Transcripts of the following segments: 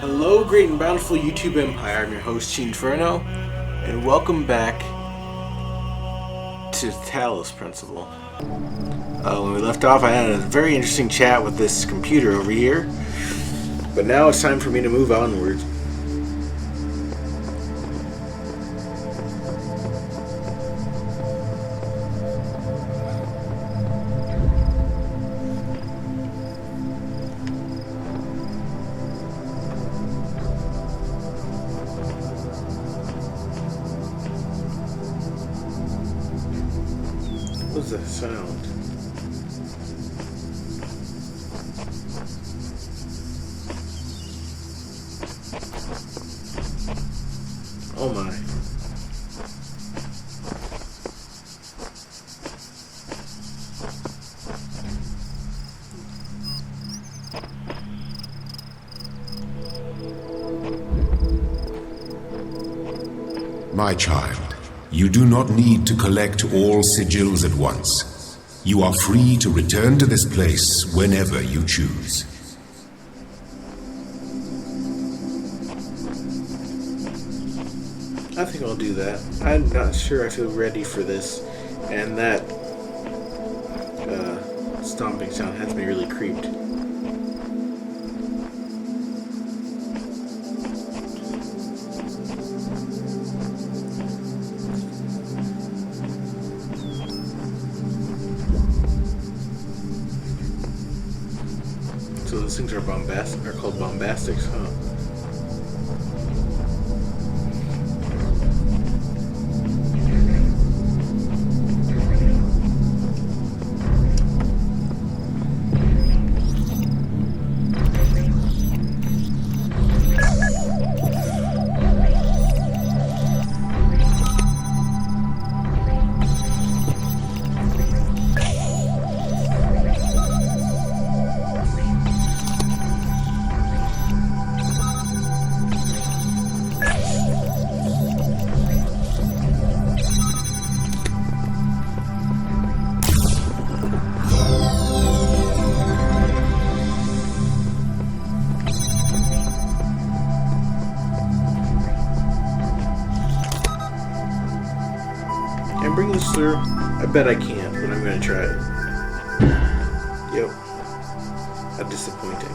Hello, great and bountiful YouTube Empire. I'm your host, Chiin Ferno, and welcome back to Talos Principle. When we left off, I had a very interesting chat with this computer over here, but now it's time for me to move onwards. What's that sound? Oh my. My child, you do not need to collect all sigils at once. You are free to return to this place whenever you choose. I think I'll do that. I'm not sure I feel ready for this, and that stomping sound has me really creeped. So those things are called Bombastics, huh? Can I bring this through? I bet I can't, but I'm gonna try it. Yep. How disappointing.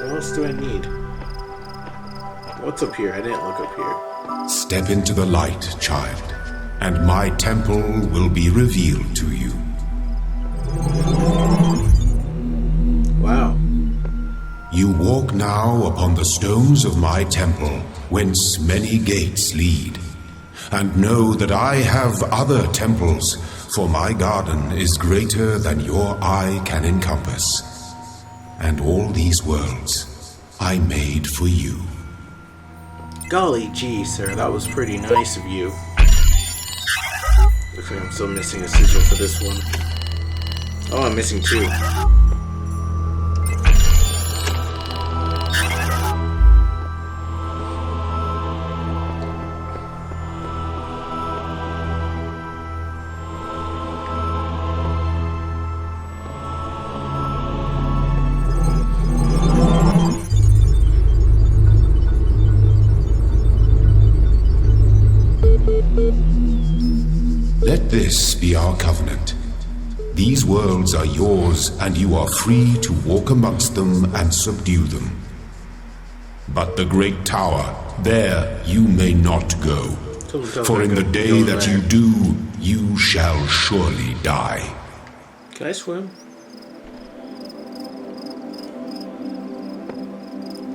What else do I need? What's up here? I didn't look up here. Step into the light, child, and my temple will be revealed to you. Wow. You walk now upon the stones of my temple, whence many gates lead. And know that I have other temples, for my garden is greater than your eye can encompass. And all these worlds I made for you. Golly gee, sir, that was pretty nice of you. Looks like I'm still missing a sigil for this one. Oh, I'm missing two. Let this be our covenant. These worlds are yours, and you are free to walk amongst them and subdue them. But the great tower, there you may not go. For in the day that you do, you shall surely die. Can I swim?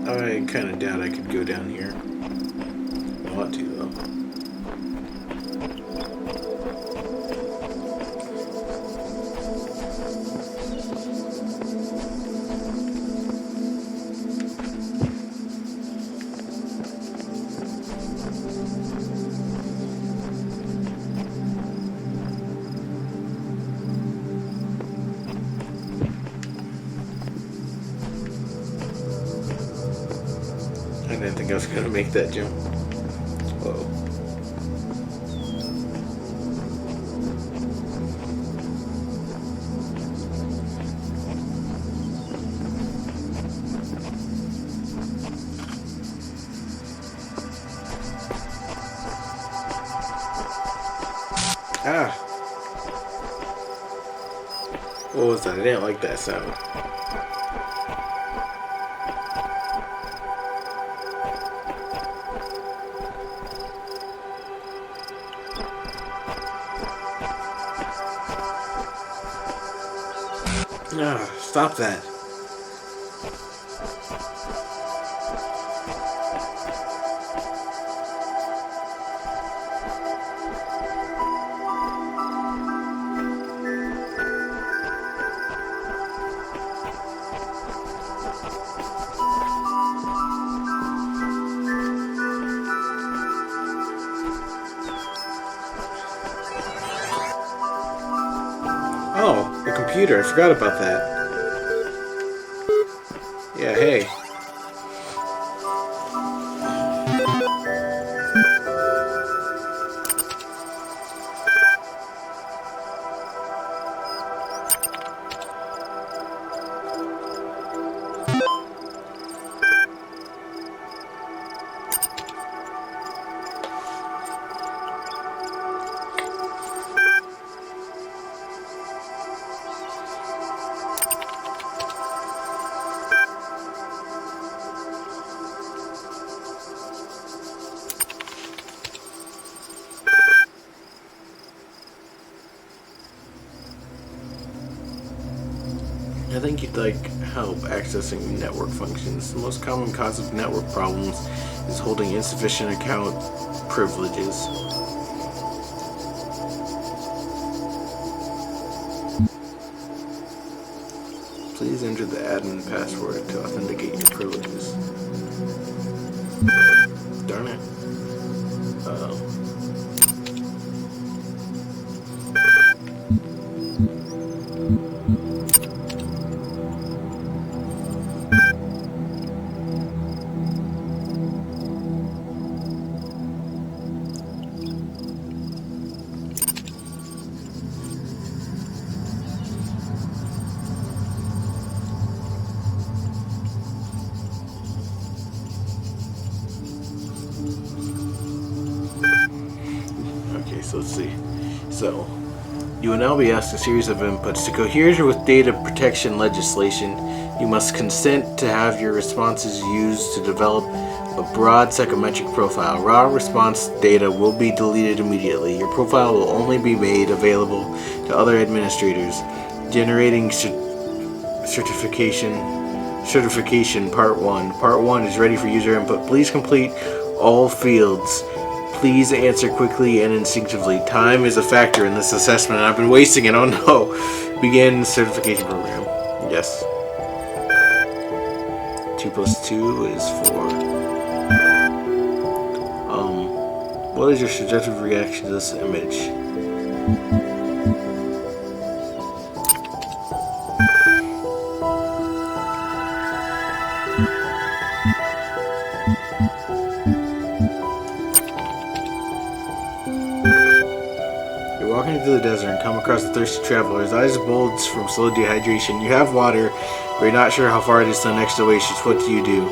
I kind of doubt I could go down here. I want to, though. I didn't think I was going to make that jump. was that? I didn't like that sound. Ah, stop that. Oh, the computer. I forgot about that. Yeah, hey. I think you'd like help accessing network functions. The most common cause of network problems is holding insufficient account privileges. Please enter the admin password to authenticate your privileges. Darn it. Uh-oh. So let's see. So, you will now be asked a series of inputs. To cohere with data protection legislation, you must consent to have your responses used to develop a broad psychometric profile. Raw response data will be deleted immediately. Your profile will only be made available to other administrators. Generating certification part 1. Part 1 is ready for user input. Please complete all fields. Please answer quickly and instinctively. Time is a factor in this assessment, and I've been wasting it. Oh no. Begin certification program. Yes. 2 plus 2 is 4. What is your subjective reaction to this image? Walking through the desert and come across a thirsty traveler. His eyes bulge from slow dehydration. You have water, but you're not sure how far it is to the next oasis. What do you do?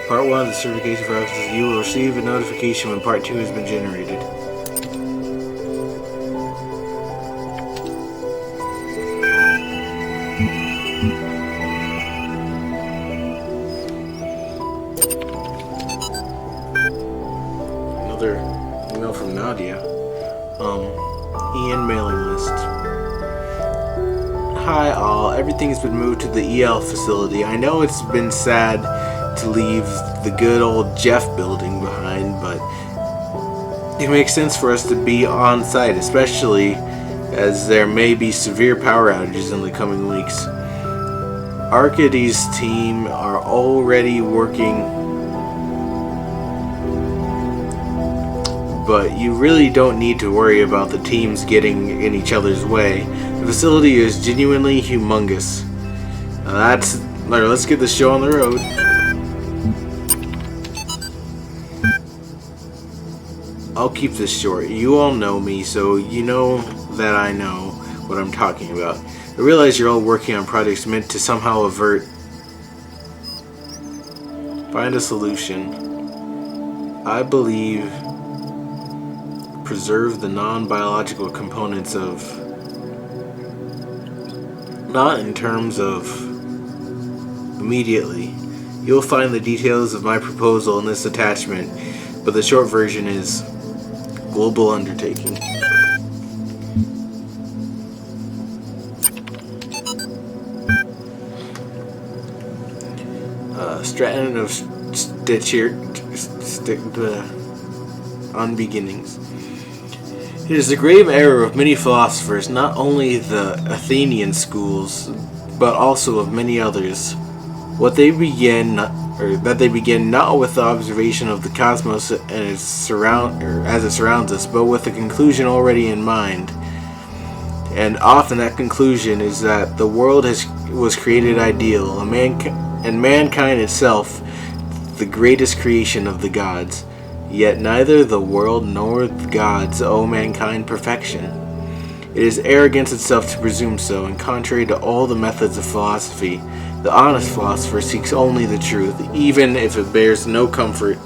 Part 1 of the certification process. You will receive a notification when Part 2 has been generated. Email from Nadia. Ian mailing list. Hi all, everything's been moved to the EL facility. I know it's been sad to leave the good old Jeff building behind, but it makes sense for us to be on site, especially as there may be severe power outages in the coming weeks. Arcady's team are already working, but you really don't need to worry about the teams getting in each other's way. The facility is genuinely humongous. Let's get this show on the road. I'll keep this short. You all know me, so you know that I know what I'm talking about. I realize you're all working on projects meant to somehow find a solution. I believe preserve the non-biological components of, not in terms of immediately. You'll find the details of my proposal in this attachment, but the short version is global undertaking. Stratton of Stitcher on beginnings. It is the grave error of many philosophers, not only the Athenian schools, but also of many others, that they begin not with the observation of the cosmos and as it surrounds us, but with a conclusion already in mind. And often that conclusion is that the world was created ideal, and mankind itself the greatest creation of the gods. Yet neither the world nor the gods owe mankind perfection. It is arrogance itself to presume so, and contrary to all the methods of philosophy, the honest philosopher seeks only the truth, even if it bears no comfort.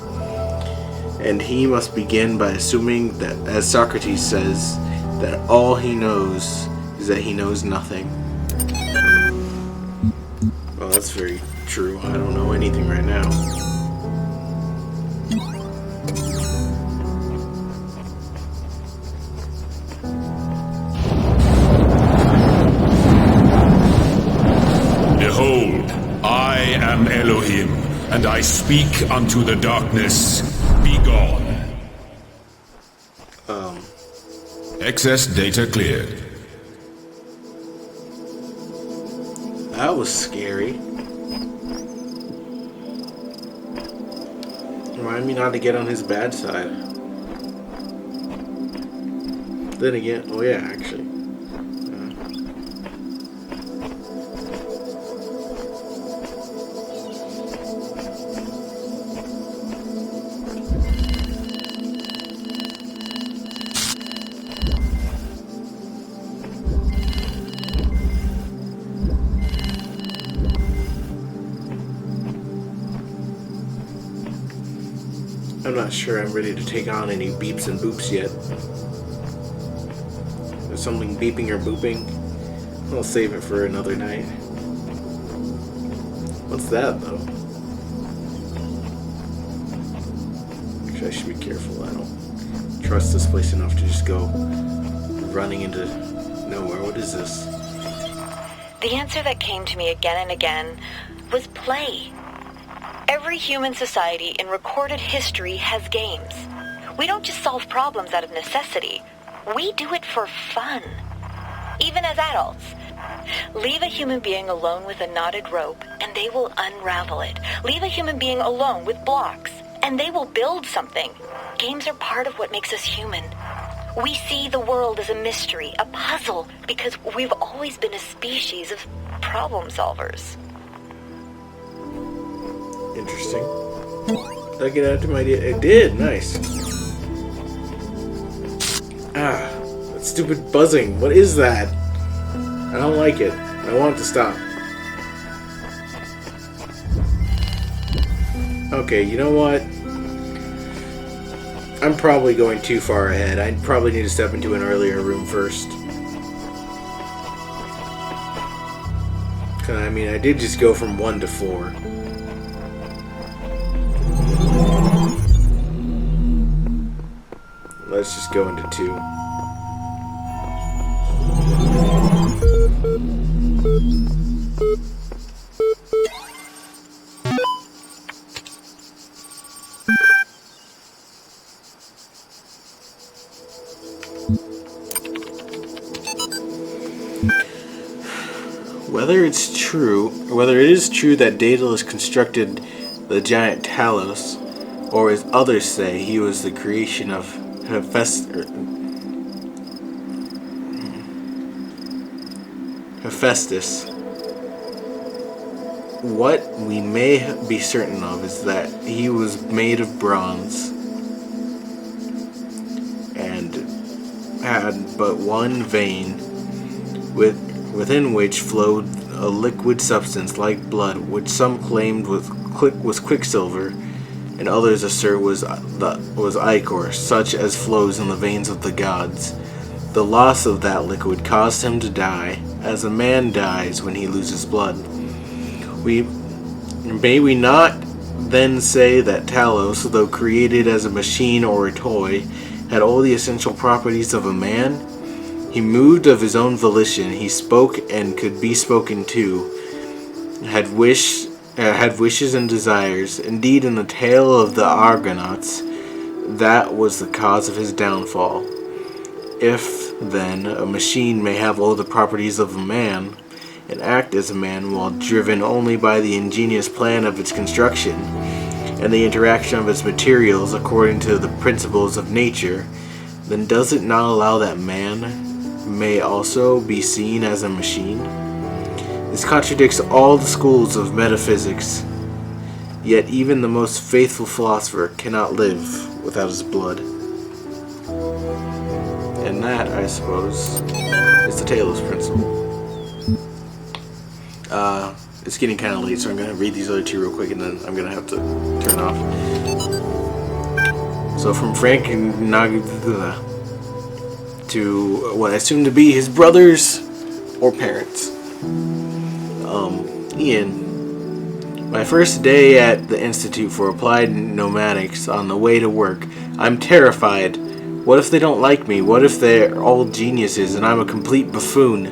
And he must begin by assuming that, as Socrates says, that all he knows is that he knows nothing. Well, that's very true. I don't know anything right now. Behold, I am Elohim, and I speak unto the darkness, be gone. Excess data cleared. That was scary. Remind me not to get on his bad side. Then again, oh yeah, actually. I'm not sure I'm ready to take on any beeps and boops yet. There's something beeping or booping. I'll save it for another night. What's that, though? Actually, I should be careful. I don't trust this place enough to just go running into nowhere. What is this? The answer that came to me again and again was play. Every human society in recorded history has games. We don't just solve problems out of necessity. We do it for fun. Even as adults. Leave a human being alone with a knotted rope, and they will unravel it. Leave a human being alone with blocks, and they will build something. Games are part of what makes us human. We see the world as a mystery, a puzzle, because we've always been a species of problem solvers. Interesting. Did I get out to my idea? It did. Nice. Ah, that stupid buzzing. What is that? I don't like it. I want it to stop. Okay, you know what? I'm probably going too far ahead. I probably need to step into an earlier room first. I mean, I did just go from 1 to 4. Let's just go into 2. Whether it is true that Daedalus constructed the giant Talos, or as others say, he was the creation of Hephaestus. What we may be certain of is that he was made of bronze and had but one vein within which flowed a liquid substance like blood, which some claimed was quicksilver, and others assert was ichor, such as flows in the veins of the gods. The loss of that liquid caused him to die, as a man dies when he loses blood. May we not then say that Talos, though created as a machine or a toy, had all the essential properties of a man? He moved of his own volition, he spoke and could be spoken to, had wishes and desires. Indeed, in the tale of the Argonauts, that was the cause of his downfall. If, then, a machine may have all the properties of a man, and act as a man while driven only by the ingenious plan of its construction, and the interaction of its materials according to the principles of nature, then does it not allow that man may also be seen as a machine? This contradicts all the schools of metaphysics, yet even the most faithful philosopher cannot live without his blood. And that, I suppose, is the Talos Principle. It's getting kind of late, so I'm going to read these other two real quick, and then I'm going to have to turn off. So from Frank and to what I assume to be his brothers or parents. Ian. My first day at the Institute for Applied Nomadics, on the way to work, I'm terrified. What if they don't like me? What if they're all geniuses and I'm a complete buffoon?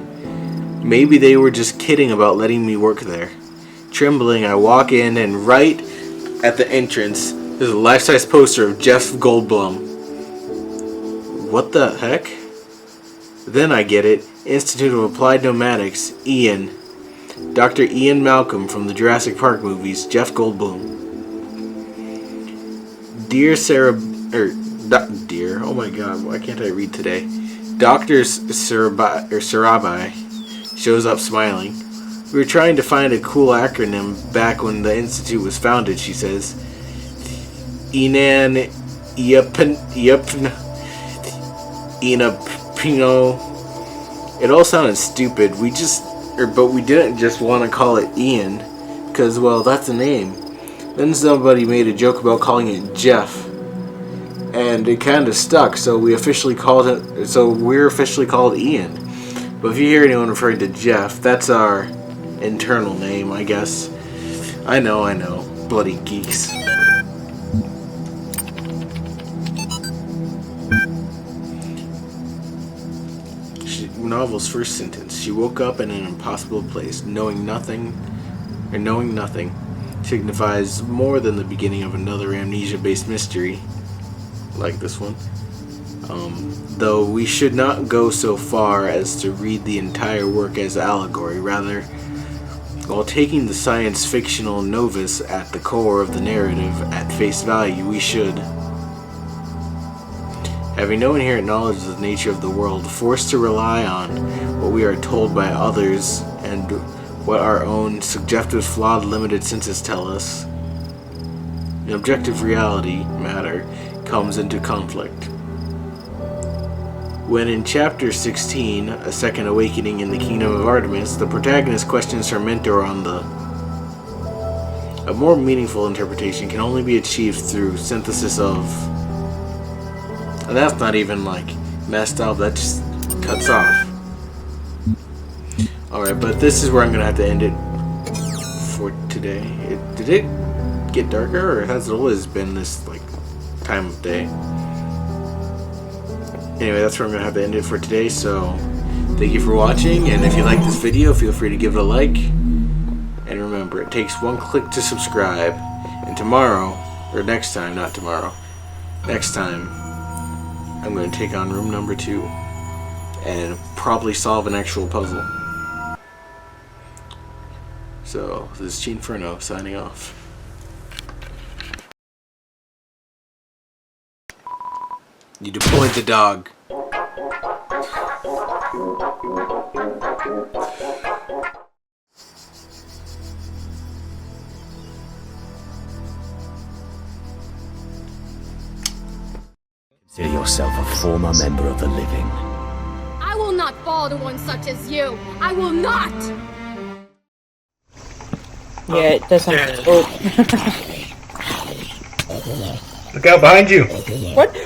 Maybe they were just kidding about letting me work there. Trembling, I walk in, and right at the entrance, there's a life-size poster of Jeff Goldblum. What the heck? Then I get it. Institute of Applied Nomadics, Ian. Dr. Ian Malcolm from the Jurassic Park movies, Jeff Goldblum. Dear Sarah... Dear, oh my god, why can't I read today? Dr. Sarabai shows up smiling. We were trying to find a cool acronym back when the Institute was founded, she says. Inan Inapino. It all sounded stupid. But we didn't just want to call it Ian, because, well, that's a name. Then somebody made a joke about calling it Jeff, and it kind of stuck. So we're officially called Ian. But if you hear anyone referring to Jeff, that's our internal name, I guess. I know, bloody geeks. Novel's first sentence. She woke up in an impossible place, knowing nothing signifies more than the beginning of another amnesia-based mystery, like this one. Though we should not go so far as to read the entire work as allegory, rather, while taking the science-fictional novice at the core of the narrative at face value, we should. Having no inherent knowledge of the nature of the world, forced to rely on what we are told by others and what our own subjective, flawed, limited senses tell us, the objective reality, matter, comes into conflict. When in Chapter 16, A Second Awakening in the Kingdom of Artemis, the protagonist questions her mentor on a more meaningful interpretation can only be achieved through synthesis of... And that's not even, messed up, that just cuts off. Alright, but this is where I'm going to have to end it for today. Did it get darker, or has it always been this, time of day? Anyway, that's where I'm going to have to end it for today, so thank you for watching, and if you like this video, feel free to give it a like. And remember, it takes one click to subscribe, and next time, I'm going to take on room number 2 and probably solve an actual puzzle. So, this is Chiin Ferno signing off. You deployed the dog. Consider yourself a former member of the living. I will not fall to one such as you. I will not! Yeah, it doesn't. Oh. Look out behind you! What?